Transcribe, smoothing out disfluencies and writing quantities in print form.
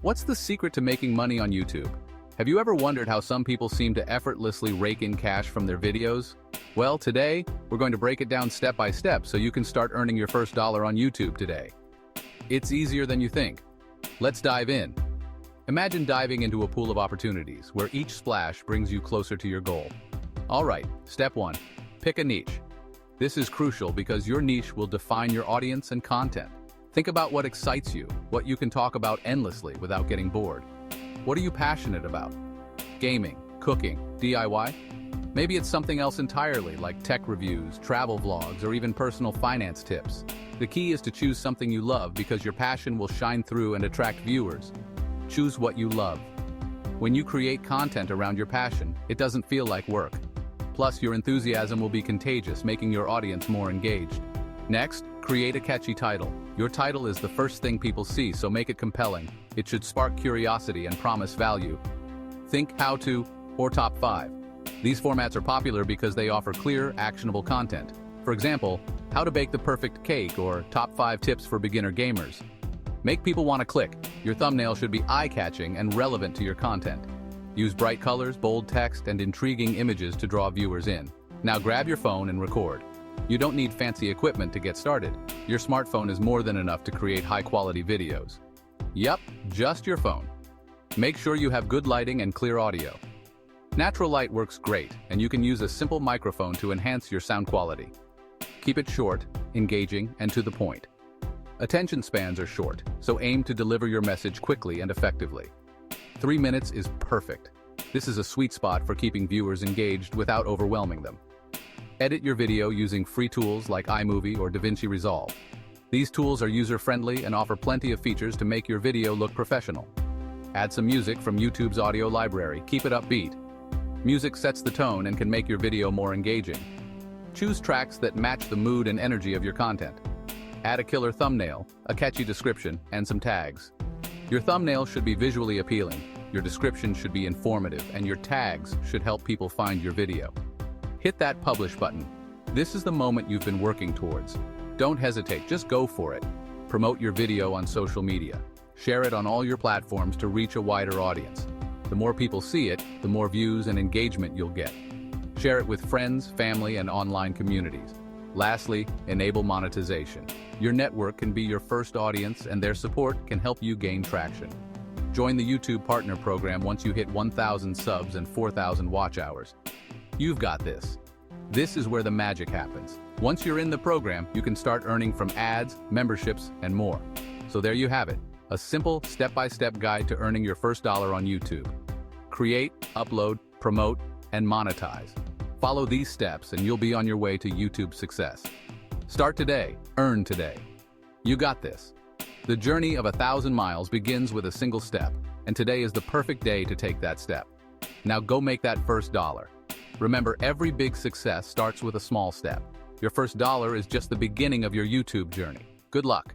What's the secret to making money on YouTube? Have you ever wondered how some people seem to effortlessly rake in cash from their videos? Well, today, we're going to break it down step by step so you can start earning your first dollar on YouTube today. It's easier than you think. Let's dive in. Imagine diving into a pool of opportunities where each splash brings you closer to your goal. All right, step 1. Pick a niche. This is crucial because your niche will define your audience and content. Think about what excites you, what you can talk about endlessly without getting bored. What are you passionate about? Gaming, cooking, DIY? Maybe it's something else entirely, like tech reviews, travel vlogs, or even personal finance tips. The key is to choose something you love because your passion will shine through and attract viewers. Choose what you love. When you create content around your passion, it doesn't feel like work. Plus, your enthusiasm will be contagious, making your audience more engaged. Next, create a catchy title. Your title is the first thing people see, so make it compelling. It should spark curiosity and promise value. Think how to or top 5. These formats are popular because they offer clear, actionable content. For example, how to bake the perfect cake or top 5 tips for beginner gamers. Make people want to click. Your thumbnail should be eye-catching and relevant to your content. Use bright colors, bold text, and intriguing images to draw viewers in. Now grab your phone and record. You don't need fancy equipment to get started. Your smartphone is more than enough to create high-quality videos. Yup, just your phone. Make sure you have good lighting and clear audio. Natural light works great, and you can use a simple microphone to enhance your sound quality. Keep it short, engaging, and to the point. Attention spans are short, so aim to deliver your message quickly and effectively. 3 minutes is perfect. This is a sweet spot for keeping viewers engaged without overwhelming them. Edit your video using free tools like iMovie or DaVinci Resolve. These tools are user-friendly and offer plenty of features to make your video look professional. Add some music from YouTube's audio library. Keep it upbeat. Music sets the tone and can make your video more engaging. Choose tracks that match the mood and energy of your content. Add a killer thumbnail, a catchy description, and some tags. Your thumbnail should be visually appealing, your description should be informative, and your tags should help people find your video. Hit that publish button. This is the moment you've been working towards. Don't hesitate, just go for it. Promote your video on social media. Share it on all your platforms to reach a wider audience. The more people see it, the more views and engagement you'll get. Share it with friends, family, and online communities. Lastly, enable monetization. Your network can be your first audience, and their support can help you gain traction. Join the YouTube Partner Program once you hit 1,000 subs and 4,000 watch hours. You've got this. This is where the magic happens. Once you're in the program, you can start earning from ads, memberships, and more. So there you have it, a simple step-by-step guide to earning your first dollar on YouTube. Create, upload, promote, and monetize. Follow these steps and you'll be on your way to YouTube success. Start today, earn today. You got this. The journey of 1,000 miles begins with a single step, and today is the perfect day to take that step. Now go make that first dollar. Remember, every big success starts with a small step. Your first dollar is just the beginning of your YouTube journey. Good luck.